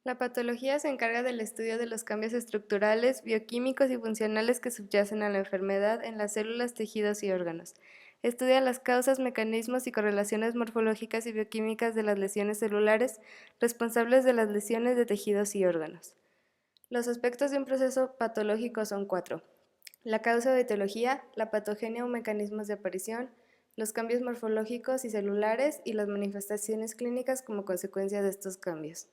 La patología se encarga del estudio de los cambios estructurales, bioquímicos y funcionales que subyacen a la enfermedad en las células, tejidos y órganos. Estudia las causas, mecanismos y correlaciones morfológicas y bioquímicas de las lesiones celulares responsables de las lesiones de tejidos y órganos. Los aspectos de un proceso patológico son cuatro: la causa o etiología, la patogenia o mecanismos de aparición, los cambios morfológicos y celulares y las manifestaciones clínicas como consecuencia de estos cambios.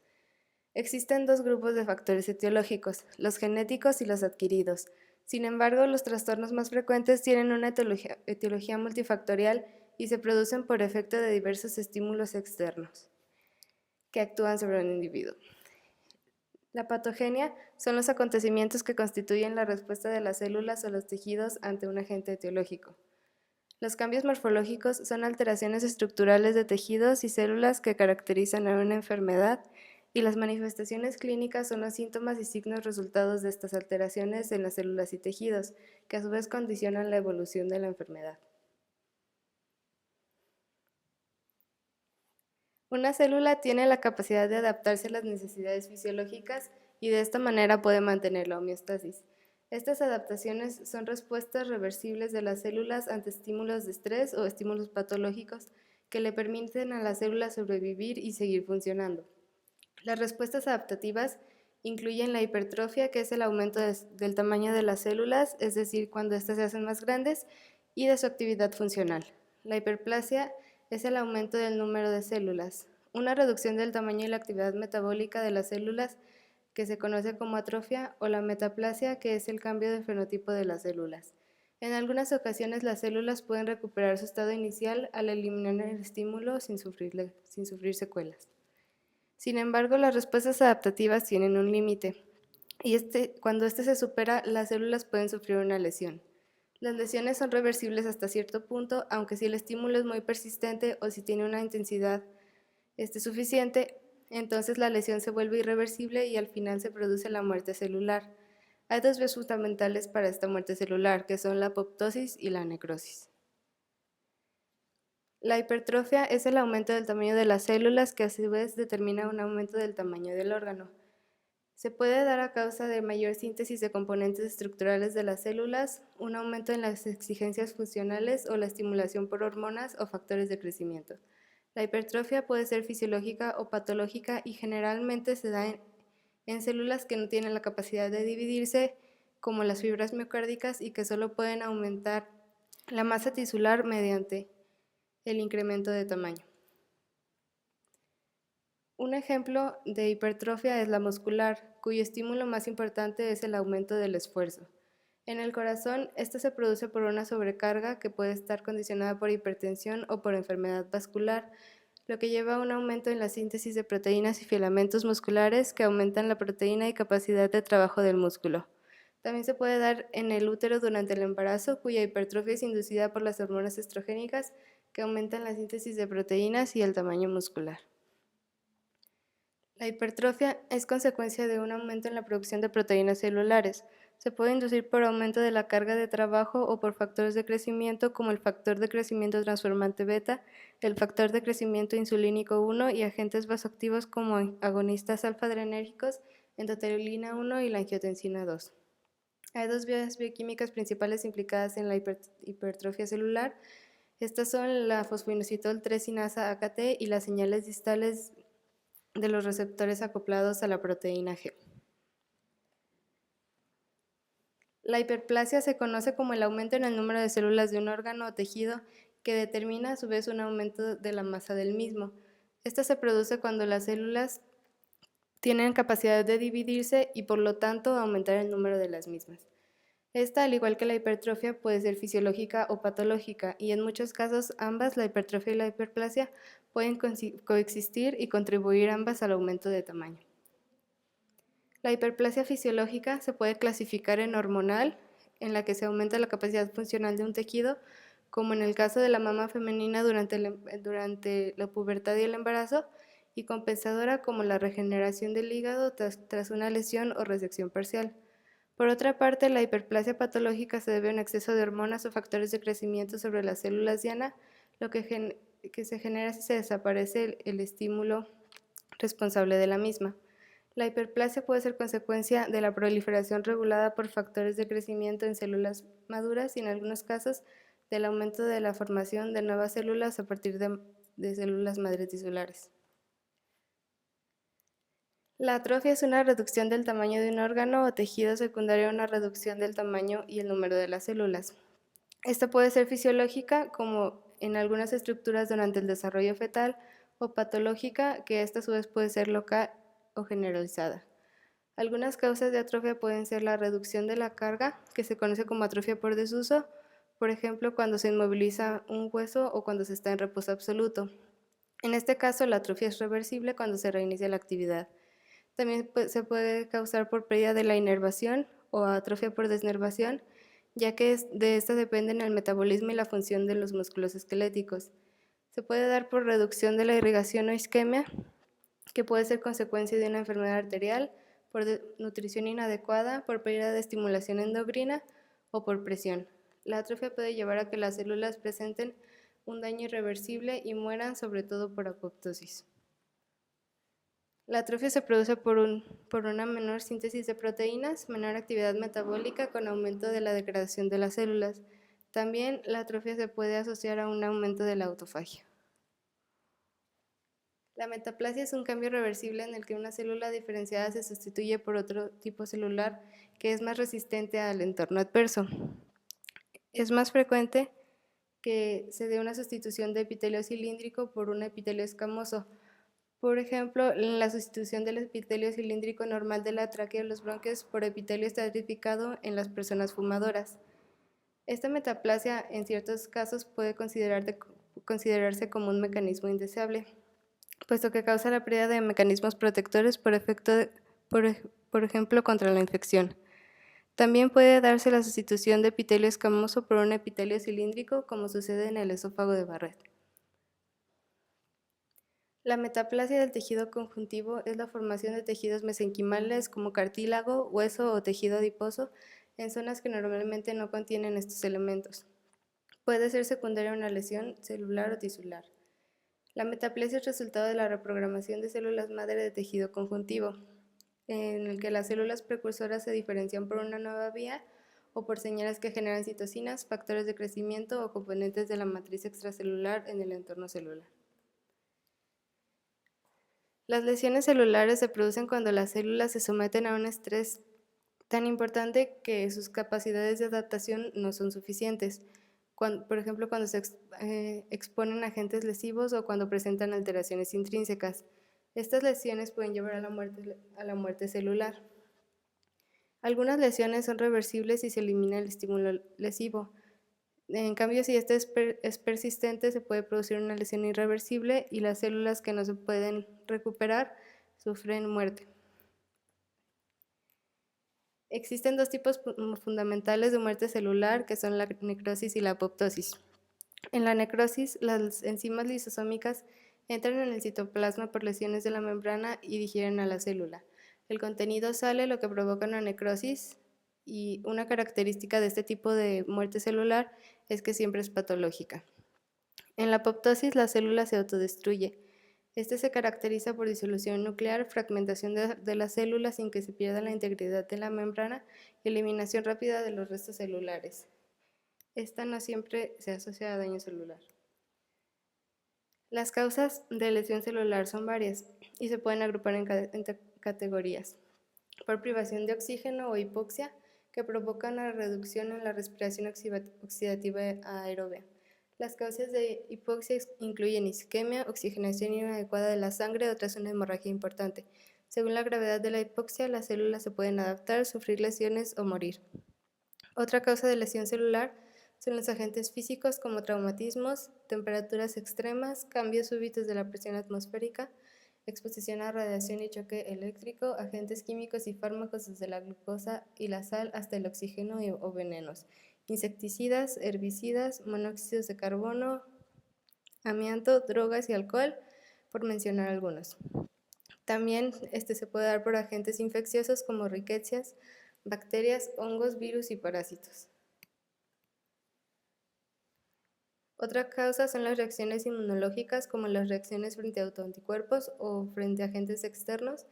Existen dos grupos de factores etiológicos, los genéticos y los adquiridos. Sin embargo, los trastornos más frecuentes tienen una etiología multifactorial y se producen por efecto de diversos estímulos externos que actúan sobre un individuo. La patogenia son los acontecimientos que constituyen la respuesta de las células o los tejidos ante un agente etiológico. Los cambios morfológicos son alteraciones estructurales de tejidos y células que caracterizan a una enfermedad, y las manifestaciones clínicas son los síntomas y signos resultados de estas alteraciones en las células y tejidos, que a su vez condicionan la evolución de la enfermedad. Una célula tiene la capacidad de adaptarse a las necesidades fisiológicas y de esta manera puede mantener la homeostasis. Estas adaptaciones son respuestas reversibles de las células ante estímulos de estrés o estímulos patológicos que le permiten a la célula sobrevivir y seguir funcionando. Las respuestas adaptativas incluyen la hipertrofia, que es el aumento del tamaño de las células, es decir, cuando éstas se hacen más grandes, y de su actividad funcional. La hiperplasia es el aumento del número de células. Una reducción del tamaño y la actividad metabólica de las células, que se conoce como atrofia, o la metaplasia, que es el cambio de fenotipo de las células. En algunas ocasiones las células pueden recuperar su estado inicial al eliminar el estímulo sin sufrir secuelas. Sin embargo, las respuestas adaptativas tienen un límite, y cuando este se supera, las células pueden sufrir una lesión. Las lesiones son reversibles hasta cierto punto, aunque si el estímulo es muy persistente o si tiene una intensidad suficiente, entonces la lesión se vuelve irreversible y al final se produce la muerte celular. Hay dos vías fundamentales para esta muerte celular, que son la apoptosis y la necrosis. La hipertrofia es el aumento del tamaño de las células, que a su vez determina un aumento del tamaño del órgano. Se puede dar a causa de mayor síntesis de componentes estructurales de las células, un aumento en las exigencias funcionales o la estimulación por hormonas o factores de crecimiento. La hipertrofia puede ser fisiológica o patológica y generalmente se da en células que no tienen la capacidad de dividirse, como las fibras miocárdicas, y que solo pueden aumentar la masa tisular mediante el incremento de tamaño. Un ejemplo de hipertrofia es la muscular, cuyo estímulo más importante es el aumento del esfuerzo. En el corazón, esta se produce por una sobrecarga que puede estar condicionada por hipertensión o por enfermedad vascular, lo que lleva a un aumento en la síntesis de proteínas y filamentos musculares que aumentan la proteína y capacidad de trabajo del músculo. También se puede dar en el útero durante el embarazo, cuya hipertrofia es inducida por las hormonas estrogénicas que aumentan la síntesis de proteínas y el tamaño muscular. La hipertrofia es consecuencia de un aumento en la producción de proteínas celulares. Se puede inducir por aumento de la carga de trabajo o por factores de crecimiento como el factor de crecimiento transformante beta, el factor de crecimiento insulínico 1 y agentes vasoactivos como agonistas alfa-adrenérgicos, endotelina 1 y la angiotensina 2. Hay dos vías bioquímicas principales implicadas en la hipertrofia celular. Estas son la fosfoinositol 3 sinasa AKT y las señales distales de los receptores acoplados a la proteína G. La hiperplasia se conoce como el aumento en el número de células de un órgano o tejido que determina a su vez un aumento de la masa del mismo. Esta se produce cuando las células tienen capacidad de dividirse y por lo tanto aumentar el número de las mismas. Esta, al igual que la hipertrofia, puede ser fisiológica o patológica, y en muchos casos ambas, la hipertrofia y la hiperplasia, pueden coexistir y contribuir ambas al aumento de tamaño. La hiperplasia fisiológica se puede clasificar en hormonal, en la que se aumenta la capacidad funcional de un tejido, como en el caso de la mama femenina durante la pubertad y el embarazo, y compensadora, como la regeneración del hígado tras una lesión o resección parcial. Por otra parte, la hiperplasia patológica se debe a un exceso de hormonas o factores de crecimiento sobre las células diana, lo que se genera si se desaparece el estímulo responsable de la misma. La hiperplasia puede ser consecuencia de la proliferación regulada por factores de crecimiento en células maduras y en algunos casos del aumento de la formación de nuevas células a partir de células madre tisulares. La atrofia es una reducción del tamaño de un órgano o tejido secundario a una reducción del tamaño y el número de las células. Esta puede ser fisiológica, como en algunas estructuras durante el desarrollo fetal, o patológica, que esta a su vez puede ser local o generalizada. Algunas causas de atrofia pueden ser la reducción de la carga, que se conoce como atrofia por desuso, por ejemplo, cuando se inmoviliza un hueso o cuando se está en reposo absoluto. En este caso, la atrofia es reversible cuando se reinicia la actividad. También se puede causar por pérdida de la inervación o atrofia por desnervación, ya que de esta dependen el metabolismo y la función de los músculos esqueléticos. Se puede dar por reducción de la irrigación o isquemia, que puede ser consecuencia de una enfermedad arterial, por nutrición inadecuada, por pérdida de estimulación endocrina o por presión. La atrofia puede llevar a que las células presenten un daño irreversible y mueran, sobre todo por apoptosis. La atrofia se produce por una menor síntesis de proteínas, menor actividad metabólica con aumento de la degradación de las células. También la atrofia se puede asociar a un aumento de la autofagia. La metaplasia es un cambio reversible en el que una célula diferenciada se sustituye por otro tipo celular que es más resistente al entorno adverso. Es más frecuente que se dé una sustitución de epitelio cilíndrico por un epitelio escamoso. Por ejemplo, la sustitución del epitelio cilíndrico normal de la tráquea y los bronquios por epitelio estratificado en las personas fumadoras. Esta metaplasia en ciertos casos puede considerarse como un mecanismo indeseable, puesto que causa la pérdida de mecanismos protectores por ejemplo, contra la infección. También puede darse la sustitución de epitelio escamoso por un epitelio cilíndrico, como sucede en el esófago de Barrett. La metaplasia del tejido conjuntivo es la formación de tejidos mesenquimales como cartílago, hueso o tejido adiposo en zonas que normalmente no contienen estos elementos. Puede ser secundaria a una lesión celular o tisular. La metaplasia es resultado de la reprogramación de células madre de tejido conjuntivo, en el que las células precursoras se diferencian por una nueva vía o por señales que generan citocinas, factores de crecimiento o componentes de la matriz extracelular en el entorno celular. Las lesiones celulares se producen cuando las células se someten a un estrés tan importante que sus capacidades de adaptación no son suficientes, por ejemplo, cuando se exponen a agentes lesivos o cuando presentan alteraciones intrínsecas. Estas lesiones pueden llevar a la muerte celular. Algunas lesiones son reversibles si se elimina el estímulo lesivo. En cambio, si este es persistente, se puede producir una lesión irreversible y las células que no se pueden recuperar sufren muerte. Existen dos tipos fundamentales de muerte celular, que son la necrosis y la apoptosis. En la necrosis, las enzimas lisosómicas entran en el citoplasma por lesiones de la membrana y digieren a la célula. El contenido sale, lo que provoca una necrosis, y una característica de este tipo de muerte celular es que siempre es patológica. En la apoptosis, la célula se autodestruye. Este se caracteriza por disolución nuclear, fragmentación de las células sin que se pierda la integridad de la membrana y eliminación rápida de los restos celulares. Esta no siempre se asocia a daño celular. Las causas de lesión celular son varias y se pueden agrupar en categorías. Por privación de oxígeno o hipoxia, que provoca una reducción en la respiración oxidativa aeróbia. Las causas de hipoxia incluyen isquemia, oxigenación inadecuada de la sangre o tras una hemorragia importante. Según la gravedad de la hipoxia, las células se pueden adaptar, sufrir lesiones o morir. Otra causa de lesión celular son los agentes físicos como traumatismos, temperaturas extremas, cambios súbitos de la presión atmosférica, exposición a radiación y choque eléctrico, agentes químicos y fármacos desde la glucosa y la sal hasta el oxígeno o venenos, insecticidas, herbicidas, monóxidos de carbono, amianto, drogas y alcohol, por mencionar algunos. También se puede dar por agentes infecciosos como riquecias, bacterias, hongos, virus y parásitos. Otra causa son las reacciones inmunológicas, como las reacciones frente a autoanticuerpos o frente a agentes externos.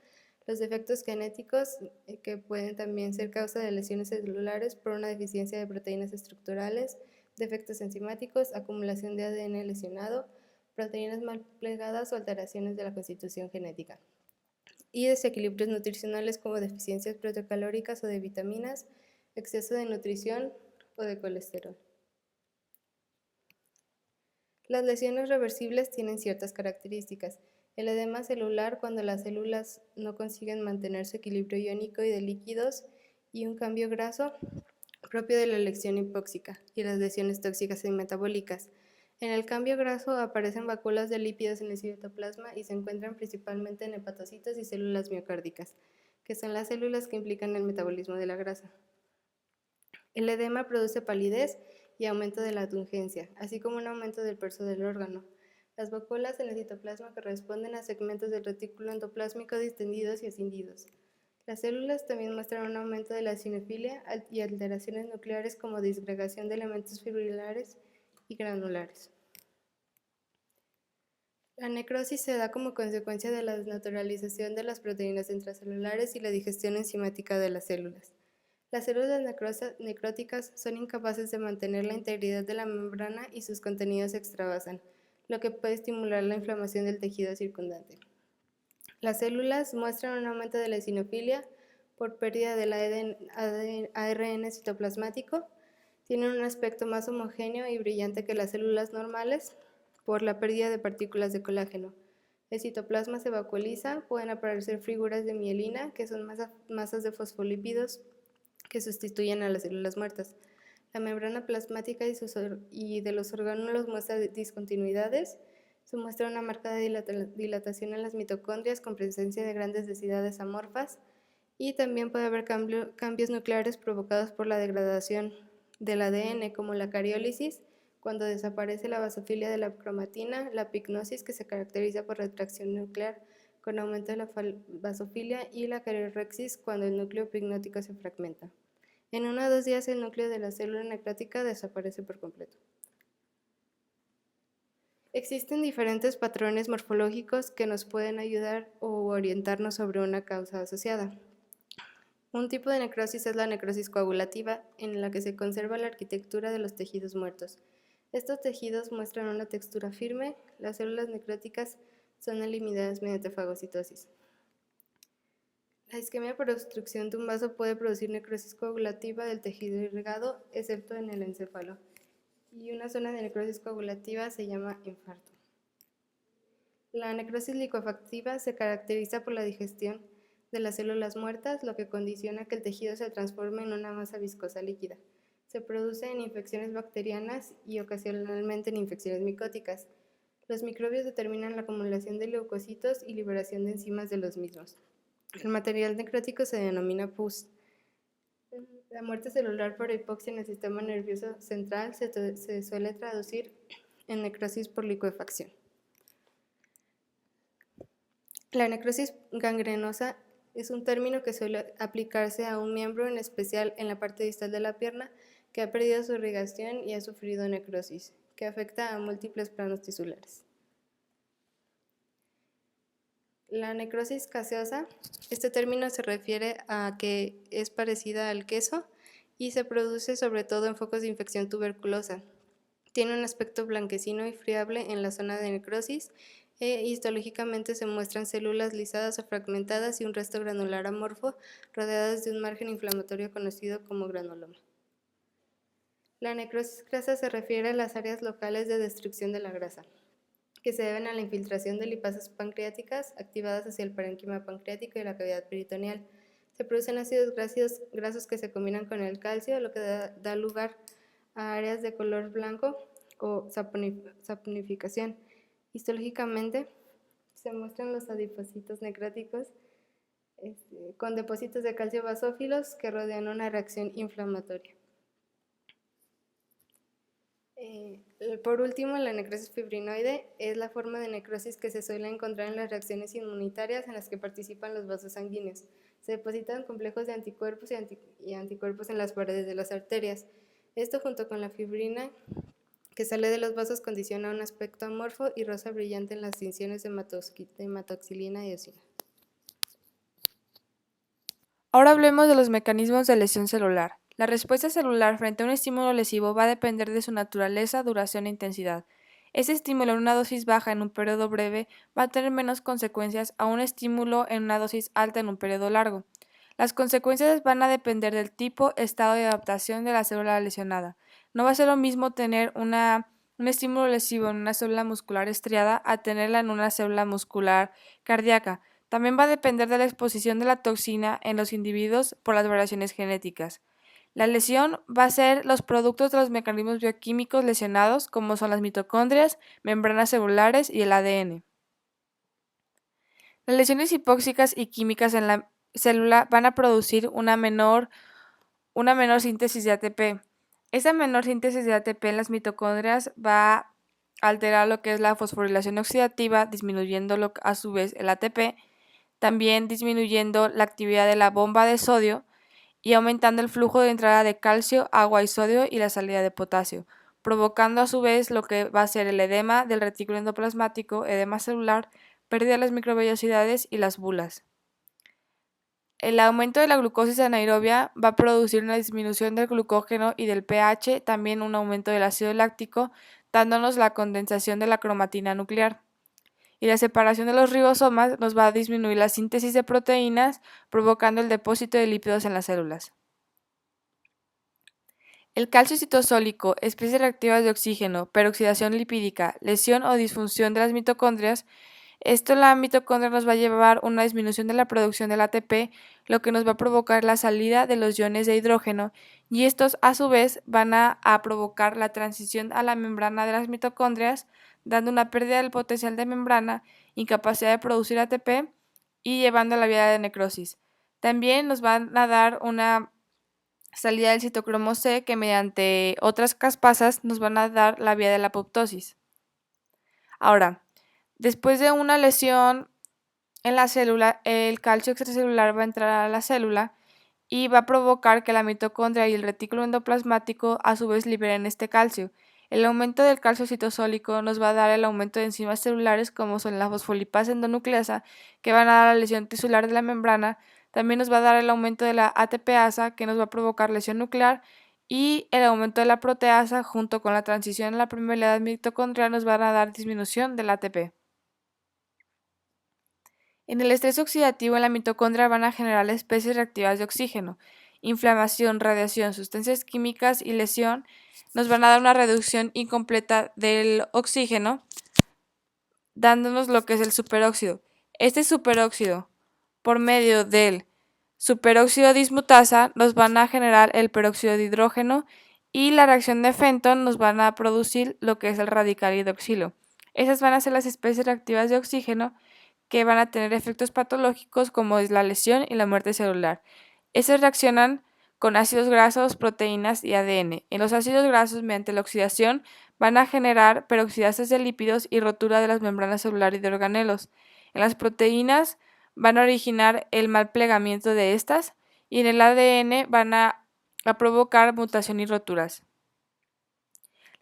Los defectos genéticos, que pueden también ser causa de lesiones celulares por una deficiencia de proteínas estructurales, defectos enzimáticos, acumulación de ADN lesionado, proteínas mal plegadas o alteraciones de la constitución genética. Y desequilibrios nutricionales como deficiencias protocalóricas o de vitaminas, exceso de nutrición o de colesterol. Las lesiones reversibles tienen ciertas características. El edema celular, cuando las células no consiguen mantener su equilibrio iónico y de líquidos, y un cambio graso propio de la lección hipóxica y las lesiones tóxicas y metabólicas. En el cambio graso aparecen vacuolas de lípidos en el citoplasma y se encuentran principalmente en hepatocitos y células miocárdicas, que son las células que implican el metabolismo de la grasa. El edema produce palidez y aumento de la turgencia, así como un aumento del peso del órgano. Las vacuolas en el citoplasma corresponden a segmentos del retículo endoplásmico distendidos y escindidos. Las células también muestran un aumento de la eosinofilia y alteraciones nucleares como disgregación de elementos fibrilares y granulares. La necrosis se da como consecuencia de la desnaturalización de las proteínas intracelulares y la digestión enzimática de las células. Las células necróticas son incapaces de mantener la integridad de la membrana y sus contenidos se extravasan, lo que puede estimular la inflamación del tejido circundante. Las células muestran un aumento de la eosinofilia por pérdida del ARN citoplasmático, tienen un aspecto más homogéneo y brillante que las células normales por la pérdida de partículas de colágeno. El citoplasma se vacuoliza, pueden aparecer figuras de mielina, que son masas de fosfolípidos que sustituyen a las células muertas. La membrana plasmática y de los orgánulos muestra discontinuidades. Se muestra una marcada dilatación en las mitocondrias con presencia de grandes densidades amorfas y también puede haber cambios nucleares provocados por la degradación del ADN, como la cariólisis, cuando desaparece la basofilia de la cromatina, la pignosis, que se caracteriza por retracción nuclear con aumento de la basofilia, y la cariorexis, cuando el núcleo pignótico se fragmenta. En 1 o 2 días el núcleo de la célula necrótica desaparece por completo. Existen diferentes patrones morfológicos que nos pueden ayudar o orientarnos sobre una causa asociada. Un tipo de necrosis es la necrosis coagulativa, en la que se conserva la arquitectura de los tejidos muertos. Estos tejidos muestran una textura firme. Las células necróticas son eliminadas mediante fagocitosis. La isquemia por obstrucción de un vaso puede producir necrosis coagulativa del tejido irrigado, excepto en el encéfalo. Y una zona de necrosis coagulativa se llama infarto. La necrosis licuefactiva se caracteriza por la digestión de las células muertas, lo que condiciona que el tejido se transforme en una masa viscosa líquida. Se produce en infecciones bacterianas y ocasionalmente en infecciones micóticas. Los microbios determinan la acumulación de leucocitos y liberación de enzimas de los mismos. El material necrótico se denomina pus. La muerte celular por hipoxia en el sistema nervioso central se suele traducir en necrosis por licuefacción. La necrosis gangrenosa es un término que suele aplicarse a un miembro, en especial en la parte distal de la pierna, que ha perdido su irrigación y ha sufrido necrosis, que afecta a múltiples planos tisulares. La necrosis caseosa, este término se refiere a que es parecida al queso y se produce sobre todo en focos de infección tuberculosa. Tiene un aspecto blanquecino y friable en la zona de necrosis e histológicamente se muestran células lisadas o fragmentadas y un resto granular amorfo rodeadas de un margen inflamatorio conocido como granuloma. La necrosis grasa se refiere a las áreas locales de destrucción de la grasa, que se deben a la infiltración de lipasas pancreáticas activadas hacia el parénquima pancreático y la cavidad peritoneal. Se producen ácidos grasos que se combinan con el calcio, lo que da lugar a áreas de color blanco o saponificación. Histológicamente se muestran los adipocitos necróticos con depósitos de calcio basófilos que rodean una reacción inflamatoria. Por último, la necrosis fibrinoide es la forma de necrosis que se suele encontrar en las reacciones inmunitarias en las que participan los vasos sanguíneos. Se depositan complejos de anticuerpos y anticuerpos en las paredes de las arterias. Esto, junto con la fibrina que sale de los vasos, condiciona un aspecto amorfo y rosa brillante en las tinciones de hematoxilina y eosina. Ahora hablemos de los mecanismos de lesión celular. La respuesta celular frente a un estímulo lesivo va a depender de su naturaleza, duración e intensidad. Ese estímulo en una dosis baja en un periodo breve va a tener menos consecuencias a un estímulo en una dosis alta en un periodo largo. Las consecuencias van a depender del tipo, estado de adaptación de la célula lesionada. No va a ser lo mismo tener un estímulo lesivo en una célula muscular estriada a tenerla en una célula muscular cardíaca. También va a depender de la exposición de la toxina en los individuos por las variaciones genéticas. La lesión va a ser los productos de los mecanismos bioquímicos lesionados, como son las mitocondrias, membranas celulares y el ADN. Las lesiones hipóxicas y químicas en la célula van a producir una menor síntesis de ATP. Esa menor síntesis de ATP en las mitocondrias va a alterar lo que es la fosforilación oxidativa, disminuyendo a su vez el ATP, también disminuyendo la actividad de la bomba de sodio y aumentando el flujo de entrada de calcio, agua y sodio y la salida de potasio, provocando a su vez lo que va a ser el edema del retículo endoplasmático, edema celular, pérdida de las microvellosidades y las bulas. El aumento de la glucosis anaerobia va a producir una disminución del glucógeno y del pH, también un aumento del ácido láctico, dándonos la condensación de la cromatina nuclear. Y la separación de los ribosomas nos va a disminuir la síntesis de proteínas, provocando el depósito de lípidos en las células. El calcio citosólico, especies reactivas de oxígeno, peroxidación lipídica, lesión o disfunción de las mitocondrias. Esto en la mitocondria nos va a llevar una disminución de la producción del ATP, lo que nos va a provocar la salida de los iones de hidrógeno, y estos a su vez van a provocar la transición a la membrana de las mitocondrias, dando una pérdida del potencial de membrana, incapacidad de producir ATP y llevando a la vía de necrosis. También nos van a dar una salida del citocromo C que mediante otras caspasas nos van a dar la vía de la apoptosis. Ahora, después de una lesión en la célula, el calcio extracelular va a entrar a la célula y va a provocar que la mitocondria y el retículo endoplasmático a su vez liberen este calcio. El aumento del calcio citosólico nos va a dar el aumento de enzimas celulares como son la fosfolipasa endonucleasa, que van a dar la lesión tisular de la membrana. También nos va a dar el aumento de la ATPasa, que nos va a provocar lesión nuclear, y el aumento de la proteasa junto con la transición a la permeabilidad mitocondrial nos van a dar disminución del ATP. En el estrés oxidativo en la mitocondria van a generar especies reactivas de oxígeno. Inflamación, radiación, sustancias químicas y lesión nos van a dar una reducción incompleta del oxígeno, dándonos lo que es el superóxido. Este superóxido, por medio del superóxido dismutasa, nos van a generar el peróxido de hidrógeno, y la reacción de Fenton nos van a producir lo que es el radical hidroxilo. Esas van a ser las especies reactivas de oxígeno que van a tener efectos patológicos como es la lesión y la muerte celular. Esas reaccionan con ácidos grasos, proteínas y ADN. En los ácidos grasos, mediante la oxidación, van a generar peroxidases de lípidos y rotura de las membranas celulares y de organelos. En las proteínas van a originar el mal plegamiento de estas, y en el ADN van a provocar mutación y roturas.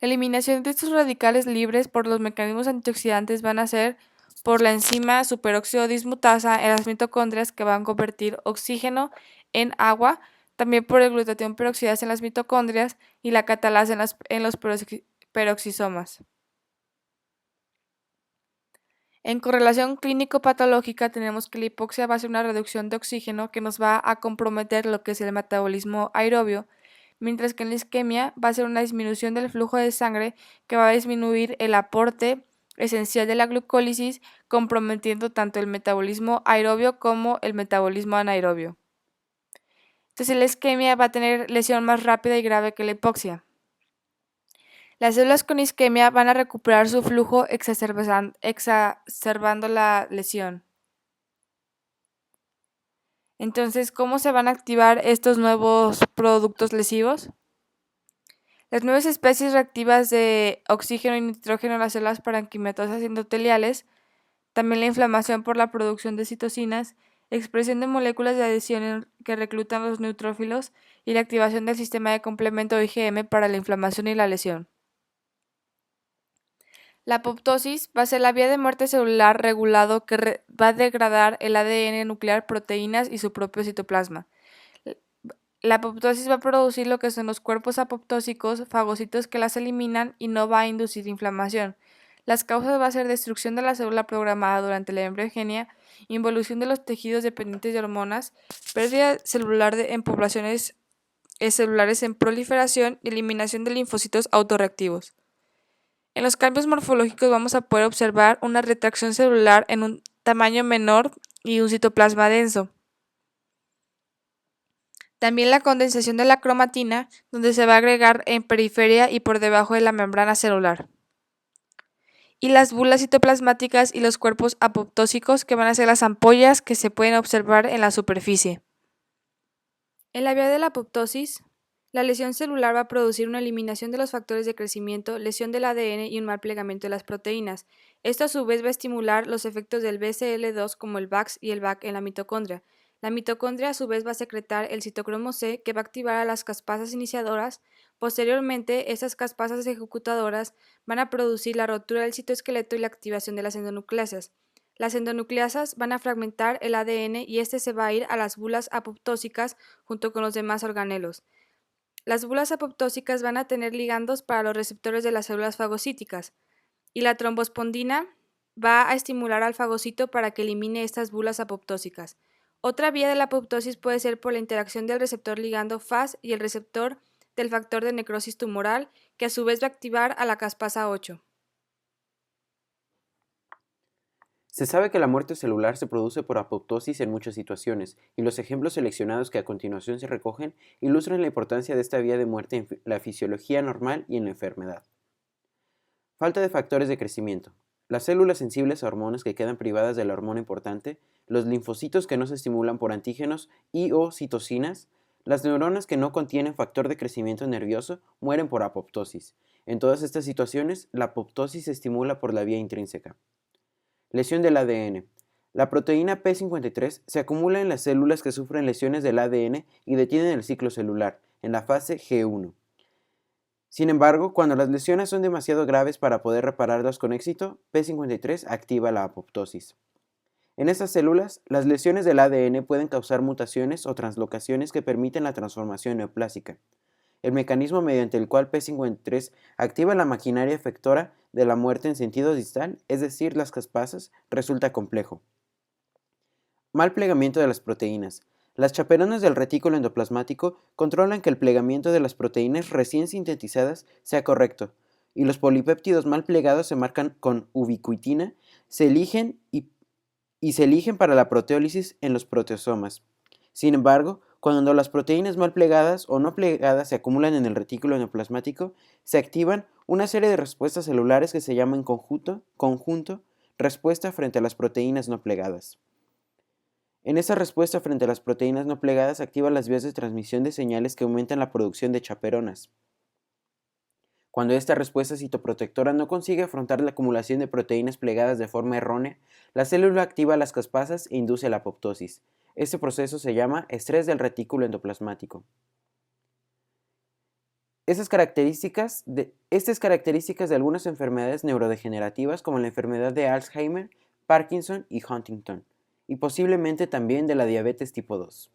La eliminación de estos radicales libres por los mecanismos antioxidantes van a ser por la enzima superóxido dismutasa en las mitocondrias, que van a convertir oxígeno en agua, también por el glutatión peroxidasa en las mitocondrias y la catalasa en los peroxisomas. En correlación clínico-patológica tenemos que la hipoxia va a ser una reducción de oxígeno que nos va a comprometer lo que es el metabolismo aerobio, mientras que en la isquemia va a ser una disminución del flujo de sangre que va a disminuir el aporte esencial de la glucólisis, comprometiendo tanto el metabolismo aerobio como el metabolismo anaerobio. Entonces la isquemia va a tener lesión más rápida y grave que la hipoxia. Las células con isquemia van a recuperar su flujo exacerbando la lesión. Entonces, ¿cómo se van a activar estos nuevos productos lesivos? Las nuevas especies reactivas de oxígeno y nitrógeno en las células parenquimatosas endoteliales, también la inflamación por la producción de citocinas, expresión de moléculas de adhesión que reclutan los neutrófilos y la activación del sistema de complemento IgM para la inflamación y la lesión. La apoptosis va a ser la vía de muerte celular regulado que va a degradar el ADN nuclear, proteínas y su propio citoplasma. La apoptosis va a producir lo que son los cuerpos apoptósicos, fagocitos que las eliminan y no va a inducir inflamación. Las causas va a ser destrucción de la célula programada durante la embriogenia, involución de los tejidos dependientes de hormonas, pérdida celular en poblaciones celulares en proliferación y eliminación de linfocitos autorreactivos. En los cambios morfológicos vamos a poder observar una retracción celular en un tamaño menor y un citoplasma denso. También la condensación de la cromatina, donde se va a agregar en periferia y por debajo de la membrana celular. Y las bulas citoplasmáticas y los cuerpos apoptósicos, que van a ser las ampollas que se pueden observar en la superficie. En la vía de la apoptosis, la lesión celular va a producir una eliminación de los factores de crecimiento, lesión del ADN y un mal plegamiento de las proteínas. Esto a su vez va a estimular los efectos del BCL2 como el VAX y el VAC en la mitocondria. La mitocondria a su vez va a secretar el citocromo C que va a activar a las caspasas iniciadoras. Posteriormente, estas caspasas ejecutadoras van a producir la rotura del citoesqueleto y la activación de las endonucleasas. Las endonucleasas van a fragmentar el ADN y este se va a ir a las bulas apoptósicas junto con los demás organelos. Las bulas apoptósicas van a tener ligandos para los receptores de las células fagocíticas y la trombospondina va a estimular al fagocito para que elimine estas bulas apoptósicas. Otra vía de la apoptosis puede ser por la interacción del receptor ligando Fas y el receptor del factor de necrosis tumoral, que a su vez va a activar a la caspasa 8. Se sabe que la muerte celular se produce por apoptosis en muchas situaciones, y los ejemplos seleccionados que a continuación se recogen ilustran la importancia de esta vía de muerte en la fisiología normal y en la enfermedad. Falta de factores de crecimiento. Las células sensibles a hormonas que quedan privadas de la hormona importante, los linfocitos que no se estimulan por antígenos y o citocinas, las neuronas que no contienen factor de crecimiento nervioso mueren por apoptosis. En todas estas situaciones, la apoptosis se estimula por la vía intrínseca. Lesión del ADN. La proteína P53 se acumula en las células que sufren lesiones del ADN y detienen el ciclo celular, en la fase G1. Sin embargo, cuando las lesiones son demasiado graves para poder repararlas con éxito, P53 activa la apoptosis. En estas células, las lesiones del ADN pueden causar mutaciones o translocaciones que permiten la transformación neoplásica. El mecanismo mediante el cual P53 activa la maquinaria efectora de la muerte en sentido distal, es decir, las caspasas, resulta complejo. Mal plegamiento de las proteínas. Las chaperonas del retículo endoplasmático controlan que el plegamiento de las proteínas recién sintetizadas sea correcto, y los polipéptidos mal plegados se marcan con ubiquitina, se eligen para la proteólisis en los proteosomas. Sin embargo, cuando las proteínas mal plegadas o no plegadas se acumulan en el retículo endoplasmático, se activan una serie de respuestas celulares que se llaman conjunto respuesta frente a las proteínas no plegadas. En esa respuesta frente a las proteínas no plegadas activan las vías de transmisión de señales que aumentan la producción de chaperonas. Cuando esta respuesta citoprotectora no consigue afrontar la acumulación de proteínas plegadas de forma errónea, la célula activa las caspasas e induce la apoptosis. Este proceso se llama estrés del retículo endoplasmático. Estas características de algunas enfermedades neurodegenerativas como la enfermedad de Alzheimer, Parkinson y Huntington, y posiblemente también de la diabetes tipo 2.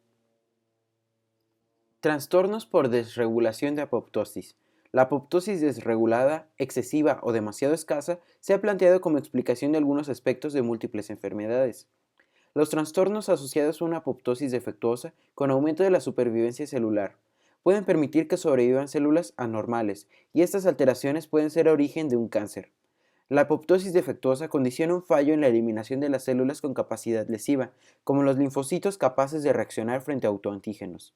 Trastornos por desregulación de apoptosis. La apoptosis desregulada, excesiva o demasiado escasa se ha planteado como explicación de algunos aspectos de múltiples enfermedades. Los trastornos asociados a una apoptosis defectuosa con aumento de la supervivencia celular pueden permitir que sobrevivan células anormales y estas alteraciones pueden ser origen de un cáncer. La apoptosis defectuosa condiciona un fallo en la eliminación de las células con capacidad lesiva, como los linfocitos capaces de reaccionar frente a autoantígenos.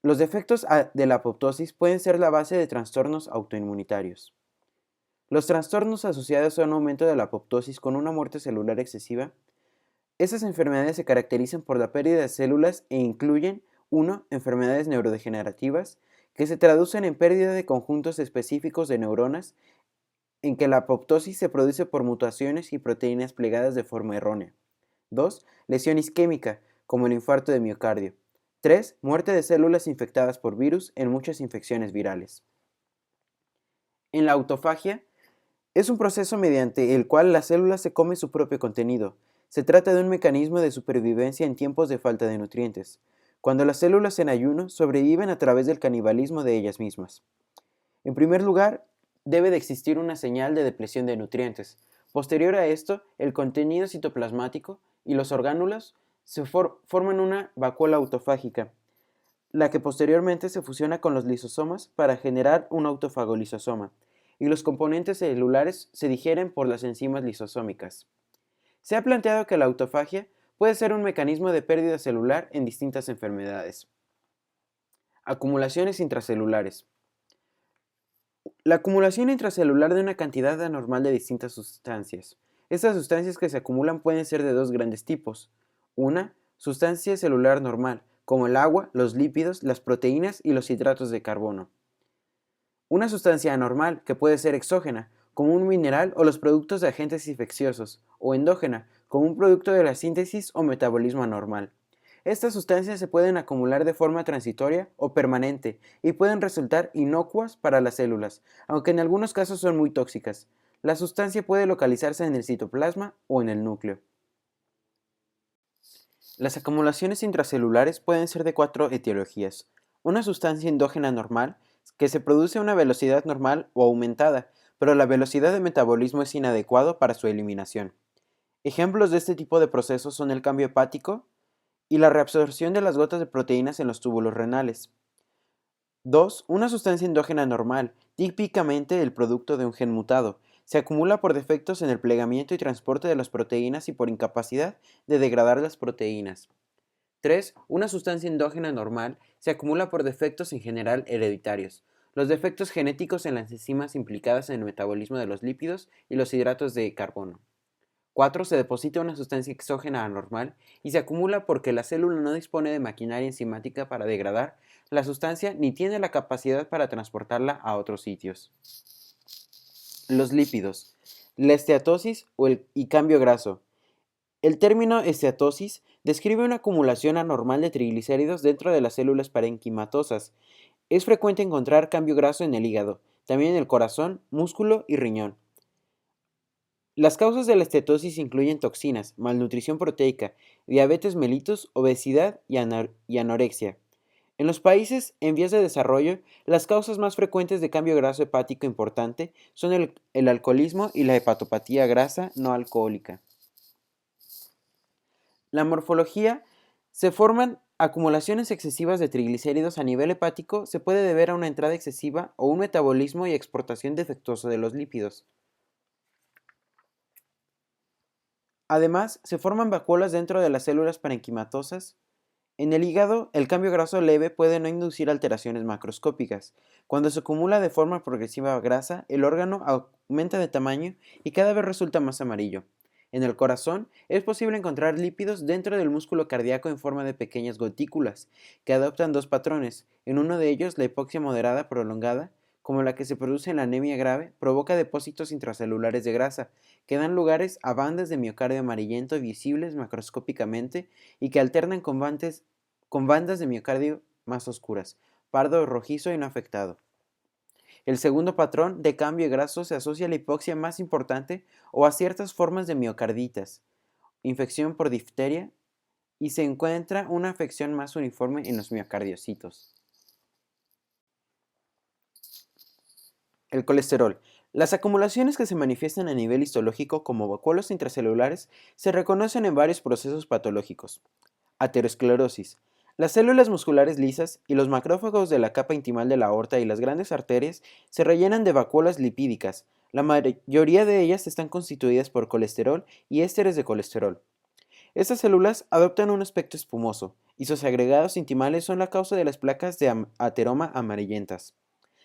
Los defectos de la apoptosis pueden ser la base de trastornos autoinmunitarios. Los trastornos asociados a un aumento de la apoptosis con una muerte celular excesiva. Estas enfermedades se caracterizan por la pérdida de células e incluyen 1. Enfermedades neurodegenerativas, que se traducen en pérdida de conjuntos específicos de neuronas, en que la apoptosis se produce por mutaciones y proteínas plegadas de forma errónea. 2. Lesión isquémica, como el infarto de miocardio. 3. Muerte de células infectadas por virus en muchas infecciones virales. En la autofagia, es un proceso mediante el cual la célula se come su propio contenido. Se trata de un mecanismo de supervivencia en tiempos de falta de nutrientes. Cuando las células en ayuno sobreviven a través del canibalismo de ellas mismas. En primer lugar, debe de existir una señal de depleción de nutrientes. Posterior a esto, el contenido citoplasmático y los orgánulos forman una vacuola autofágica, la que posteriormente se fusiona con los lisosomas para generar un autofagolisosoma, y los componentes celulares se digieren por las enzimas lisosómicas. Se ha planteado que la autofagia puede ser un mecanismo de pérdida celular en distintas enfermedades. Acumulaciones intracelulares. La acumulación intracelular de una cantidad anormal de distintas sustancias. Estas sustancias que se acumulan pueden ser de dos grandes tipos. Una, sustancia celular normal, como el agua, los lípidos, las proteínas y los hidratos de carbono. Una sustancia anormal, que puede ser exógena, como un mineral o los productos de agentes infecciosos, o endógena, como un producto de la síntesis o metabolismo anormal. Estas sustancias se pueden acumular de forma transitoria o permanente y pueden resultar inocuas para las células, aunque en algunos casos son muy tóxicas. La sustancia puede localizarse en el citoplasma o en el núcleo. Las acumulaciones intracelulares pueden ser de 4 etiologías. Una sustancia endógena normal, que se produce a una velocidad normal o aumentada, pero la velocidad de metabolismo es inadecuado para su eliminación. Ejemplos de este tipo de procesos son el cambio hepático y la reabsorción de las gotas de proteínas en los túbulos renales. 2. Una sustancia endógena normal, típicamente el producto de un gen mutado. Se acumula por defectos en el plegamiento y transporte de las proteínas y por incapacidad de degradar las proteínas. 3. Una sustancia endógena normal se acumula por defectos en general hereditarios. Los defectos genéticos en las enzimas implicadas en el metabolismo de los lípidos y los hidratos de carbono. 4. Se deposita una sustancia exógena anormal y se acumula porque la célula no dispone de maquinaria enzimática para degradar la sustancia ni tiene la capacidad para transportarla a otros sitios. Los lípidos, la esteatosis y cambio graso. El término esteatosis describe una acumulación anormal de triglicéridos dentro de las células parenquimatosas. Es frecuente encontrar cambio graso en el hígado, también en el corazón, músculo y riñón. Las causas de la estetosis incluyen toxinas, malnutrición proteica, diabetes mellitus, obesidad y anorexia. En los países en vías de desarrollo, las causas más frecuentes de cambio graso hepático importante son el alcoholismo y la hepatopatía grasa no alcohólica. La morfología se forman acumulaciones excesivas de triglicéridos a nivel hepático se puede deber a una entrada excesiva o un metabolismo y exportación defectuoso de los lípidos. Además, se forman vacuolas dentro de las células parenquimatosas. En el hígado, el cambio graso leve puede no inducir alteraciones macroscópicas. Cuando se acumula de forma progresiva grasa, el órgano aumenta de tamaño y cada vez resulta más amarillo. En el corazón, es posible encontrar lípidos dentro del músculo cardíaco en forma de pequeñas gotículas, que adoptan dos patrones. En uno de ellos, la hipoxia moderada prolongada, como la que se produce en la anemia grave, provoca depósitos intracelulares de grasa, que dan lugares a bandas de miocardio amarillento visibles macroscópicamente y que alternan con bandas de miocardio más oscuras, pardo rojizo y no afectado. El segundo patrón de cambio graso se asocia a la hipoxia más importante o a ciertas formas de miocarditas, infección por difteria, y se encuentra una afección más uniforme en los miocardiocitos. El colesterol. Las acumulaciones que se manifiestan a nivel histológico como vacuolos intracelulares se reconocen en varios procesos patológicos. Aterosclerosis. Las células musculares lisas y los macrófagos de la capa intimal de la aorta y las grandes arterias se rellenan de vacuolas lipídicas. La mayoría de ellas están constituidas por colesterol y ésteres de colesterol. Estas células adoptan un aspecto espumoso y sus agregados intimales son la causa de las placas de ateroma amarillentas.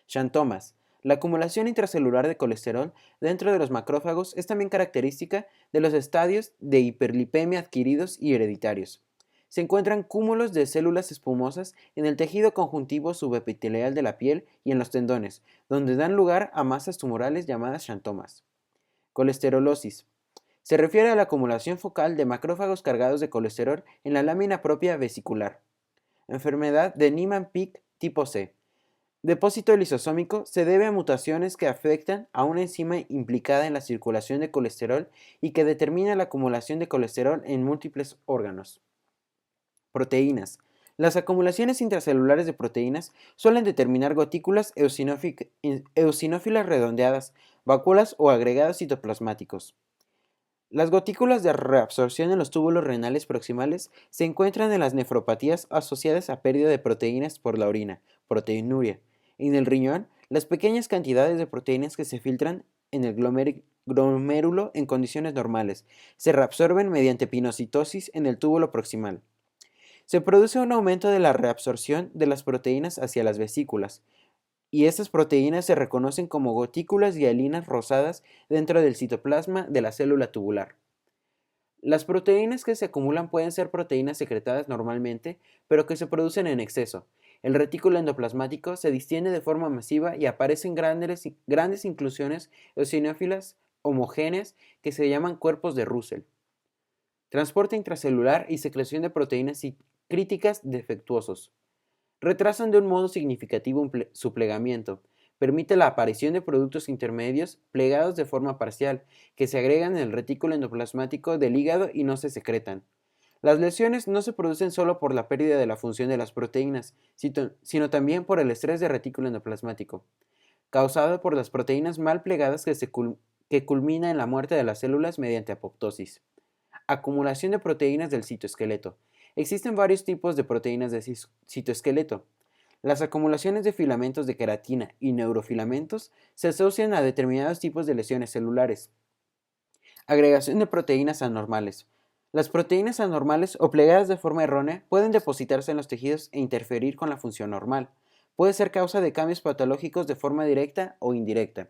Xantomas. La acumulación intracelular de colesterol dentro de los macrófagos es también característica de los estadios de hiperlipemia adquiridos y hereditarios. Se encuentran cúmulos de células espumosas en el tejido conjuntivo subepitelial de la piel y en los tendones, donde dan lugar a masas tumorales llamadas xantomas. Colesterolosis. Se refiere a la acumulación focal de macrófagos cargados de colesterol en la lámina propia vesicular. Enfermedad de Niemann-Pick tipo C. Depósito lisosómico se debe a mutaciones que afectan a una enzima implicada en la circulación de colesterol y que determina la acumulación de colesterol en múltiples órganos. Proteínas. Las acumulaciones intracelulares de proteínas suelen determinar gotículas eosinófilas redondeadas, vacuolas o agregados citoplasmáticos. Las gotículas de reabsorción en los túbulos renales proximales se encuentran en las nefropatías asociadas a pérdida de proteínas por la orina, proteinuria. En el riñón, las pequeñas cantidades de proteínas que se filtran en el glomérulo en condiciones normales se reabsorben mediante pinocitosis en el túbulo proximal. Se produce un aumento de la reabsorción de las proteínas hacia las vesículas, y estas proteínas se reconocen como gotículas hialinas rosadas dentro del citoplasma de la célula tubular. Las proteínas que se acumulan pueden ser proteínas secretadas normalmente, pero que se producen en exceso. El retículo endoplasmático se distiende de forma masiva y aparecen grandes inclusiones eosinófilas homogéneas que se llaman cuerpos de Russell. Transporte intracelular y secreción de proteínas críticas defectuosos. Retrasan de un modo significativo su plegamiento. Permite la aparición de productos intermedios plegados de forma parcial, que se agregan en el retículo endoplasmático del hígado y no se secretan. Las lesiones no se producen solo por la pérdida de la función de las proteínas, sino también por el estrés del retículo endoplasmático, causado por las proteínas mal plegadas que culmina en la muerte de las células mediante apoptosis. Acumulación de proteínas del citoesqueleto. Existen varios tipos de proteínas de citoesqueleto. Las acumulaciones de filamentos de queratina y neurofilamentos se asocian a determinados tipos de lesiones celulares. Agregación de proteínas anormales. Las proteínas anormales o plegadas de forma errónea pueden depositarse en los tejidos e interferir con la función normal. Puede ser causa de cambios patológicos de forma directa o indirecta.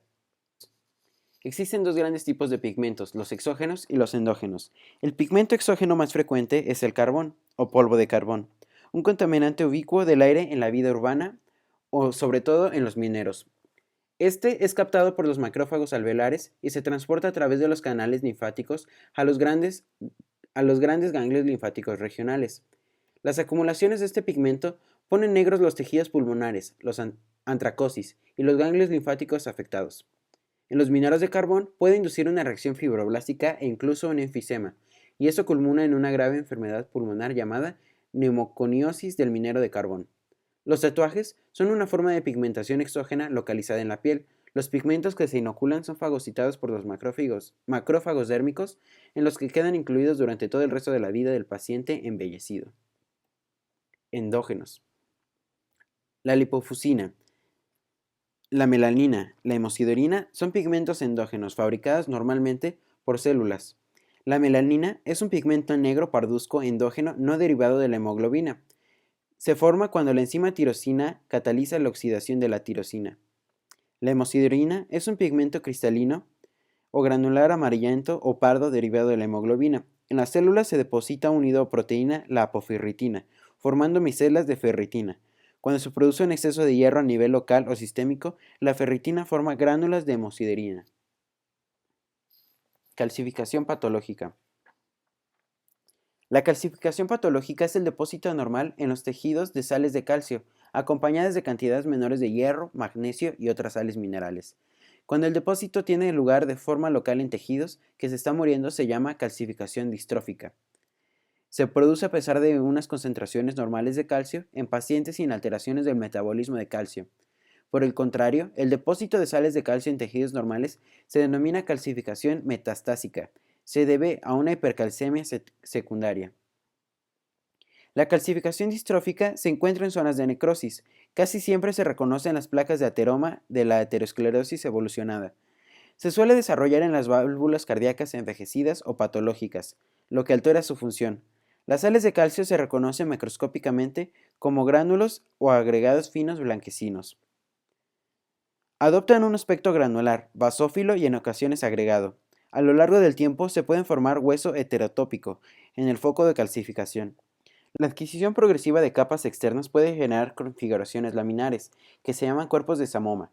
Existen dos grandes tipos de pigmentos, los exógenos y los endógenos. El pigmento exógeno más frecuente es el carbón o polvo de carbón, un contaminante ubicuo del aire en la vida urbana o sobre todo en los mineros. Este es captado por los macrófagos alveolares y se transporta a través de los canales linfáticos a los grandes ganglios linfáticos regionales. Las acumulaciones de este pigmento ponen negros los tejidos pulmonares, los antracosis y los ganglios linfáticos afectados. En los mineros de carbón puede inducir una reacción fibroblástica e incluso un enfisema, y eso culmina en una grave enfermedad pulmonar llamada neumoconiosis del minero de carbón. Los tatuajes son una forma de pigmentación exógena localizada en la piel. Los pigmentos que se inoculan son fagocitados por los macrófagos dérmicos, en los que quedan incluidos durante todo el resto de la vida del paciente embellecido. Endógenos. La lipofuscina, la melanina, la hemosiderina son pigmentos endógenos fabricados normalmente por células. La melanina es un pigmento negro parduzco endógeno no derivado de la hemoglobina. Se forma cuando la enzima tirosina cataliza la oxidación de la tirosina. La hemosiderina es un pigmento cristalino o granular amarillento o pardo derivado de la hemoglobina. En las células se deposita unido a proteína, la apoferritina, formando micelas de ferritina. Cuando se produce un exceso de hierro a nivel local o sistémico, la ferritina forma gránulas de hemosiderina. Calcificación patológica. La calcificación patológica es el depósito anormal en los tejidos de sales de calcio, acompañadas de cantidades menores de hierro, magnesio y otras sales minerales. Cuando el depósito tiene lugar de forma local en tejidos que se está muriendo, se llama calcificación distrófica. Se produce a pesar de unas concentraciones normales de calcio en pacientes sin alteraciones del metabolismo de calcio. Por el contrario, el depósito de sales de calcio en tejidos normales se denomina calcificación metastásica. Se debe a una hipercalcemia secundaria. La calcificación distrófica se encuentra en zonas de necrosis. Casi siempre se reconocen las placas de ateroma de la aterosclerosis evolucionada. Se suele desarrollar en las válvulas cardíacas envejecidas o patológicas, lo que altera su función. Las sales de calcio se reconocen macroscópicamente como gránulos o agregados finos blanquecinos. Adoptan un aspecto granular, basófilo y en ocasiones agregado. A lo largo del tiempo se pueden formar hueso heterotópico en el foco de calcificación. La adquisición progresiva de capas externas puede generar configuraciones laminares, que se llaman cuerpos de Samoma.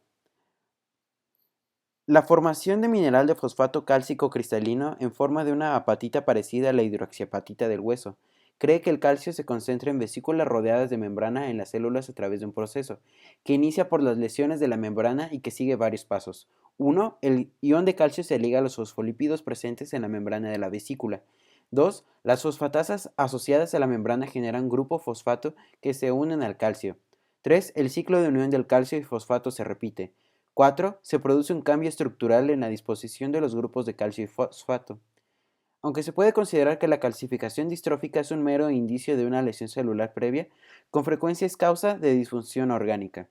La formación de mineral de fosfato cálcico cristalino en forma de una apatita parecida a la hidroxiapatita del hueso. Cree que el calcio se concentra en vesículas rodeadas de membrana en las células a través de un proceso, que inicia por las lesiones de la membrana y que sigue varios pasos. 1. El ion de calcio se liga a los fosfolípidos presentes en la membrana de la vesícula. 2. Las fosfatasas asociadas a la membrana generan grupo fosfato que se unen al calcio. 3. El ciclo de unión del calcio y fosfato se repite. 4. Se produce un cambio estructural en la disposición de los grupos de calcio y fosfato. Aunque se puede considerar que la calcificación distrófica es un mero indicio de una lesión celular previa, con frecuencia es causa de disfunción orgánica.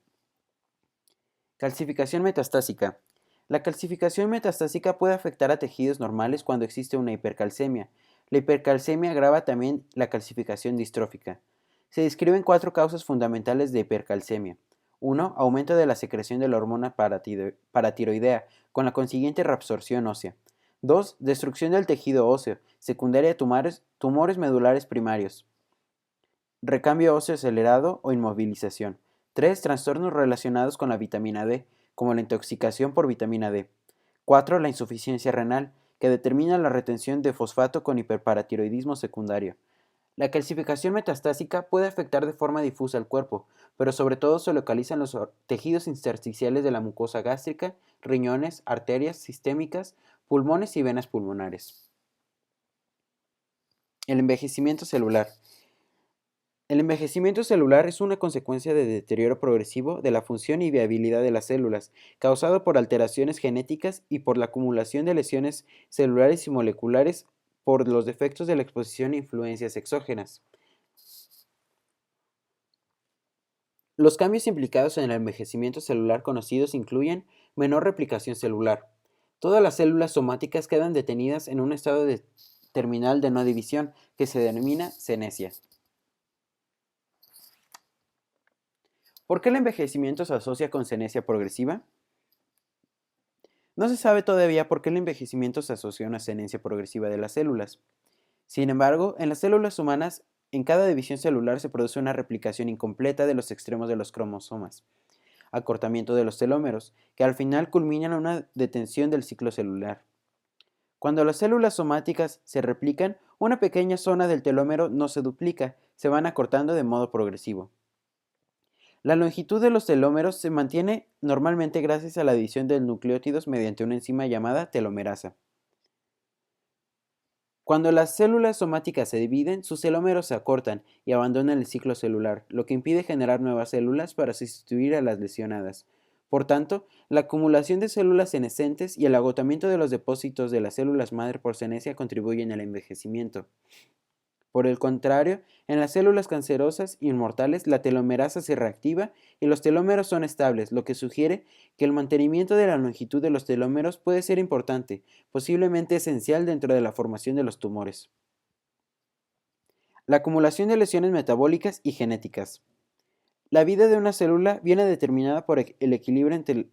Calcificación metastásica. La calcificación metastásica puede afectar a tejidos normales cuando existe una hipercalcemia. La hipercalcemia agrava también la calcificación distrófica. Se describen 4 causas fundamentales de hipercalcemia. 1. Aumento de la secreción de la hormona paratiroidea, con la consiguiente reabsorción ósea. 2. Destrucción del tejido óseo, secundaria a tumores medulares primarios. Recambio óseo acelerado o inmovilización. 3. Trastornos relacionados con la vitamina D, como la intoxicación por vitamina D. 4. La insuficiencia renal, que determina la retención de fosfato con hiperparatiroidismo secundario. La calcificación metastásica puede afectar de forma difusa al cuerpo, pero sobre todo se localiza en los tejidos intersticiales de la mucosa gástrica, riñones, arterias sistémicas, pulmones y venas pulmonares. El envejecimiento celular. El envejecimiento celular es una consecuencia de deterioro progresivo de la función y viabilidad de las células, causado por alteraciones genéticas y por la acumulación de lesiones celulares y moleculares por los defectos de la exposición a influencias exógenas. Los cambios implicados en el envejecimiento celular conocidos incluyen menor replicación celular. Todas las células somáticas quedan detenidas en un estado terminal de no división que se denomina senescia. ¿Por qué el envejecimiento se asocia con senescia progresiva? No se sabe todavía por qué el envejecimiento se asocia a una senescia progresiva de las células. Sin embargo, en las células humanas, en cada división celular se produce una replicación incompleta de los extremos de los cromosomas, acortamiento de los telómeros, que al final culminan en una detención del ciclo celular. Cuando las células somáticas se replican, una pequeña zona del telómero no se duplica, se van acortando de modo progresivo. La longitud de los telómeros se mantiene normalmente gracias a la división de nucleótidos mediante una enzima llamada telomerasa. Cuando las células somáticas se dividen, sus telómeros se acortan y abandonan el ciclo celular, lo que impide generar nuevas células para sustituir a las lesionadas. Por tanto, la acumulación de células senescentes y el agotamiento de los depósitos de las células madre por senescia contribuyen al envejecimiento. Por el contrario, en las células cancerosas inmortales la telomerasa se reactiva y los telómeros son estables, lo que sugiere que el mantenimiento de la longitud de los telómeros puede ser importante, posiblemente esencial dentro de la formación de los tumores. La acumulación de lesiones metabólicas y genéticas. La vida de una célula viene determinada por el equilibrio entre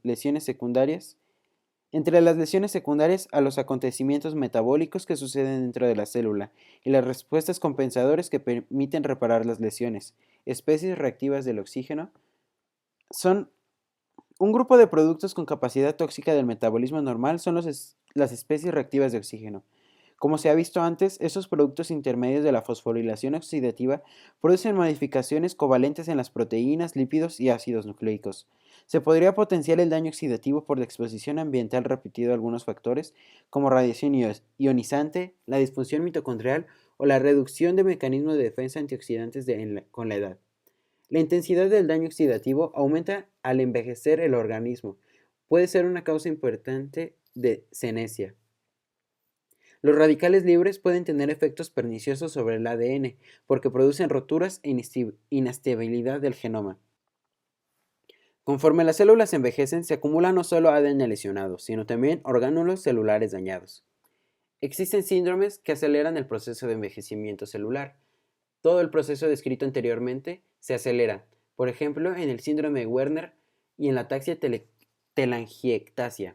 las lesiones secundarias a los acontecimientos metabólicos que suceden dentro de la célula y las respuestas compensadoras que permiten reparar las lesiones. Especies reactivas del oxígeno son un grupo de productos con capacidad tóxica del metabolismo normal son las especies reactivas de oxígeno. Como se ha visto antes, esos productos intermedios de la fosforilación oxidativa producen modificaciones covalentes en las proteínas, lípidos y ácidos nucleicos. Se podría potenciar el daño oxidativo por la exposición ambiental repetida a algunos factores, como radiación ionizante, la disfunción mitocondrial o la reducción de mecanismos de defensa antioxidantes con la edad. La intensidad del daño oxidativo aumenta al envejecer el organismo. Puede ser una causa importante de senescia. Los radicales libres pueden tener efectos perniciosos sobre el ADN porque producen roturas e inestabilidad del genoma. Conforme las células envejecen, se acumula no solo ADN lesionado, sino también orgánulos celulares dañados. Existen síndromes que aceleran el proceso de envejecimiento celular. Todo el proceso descrito anteriormente se acelera, por ejemplo, en el síndrome de Werner y en la ataxia telangiectasia.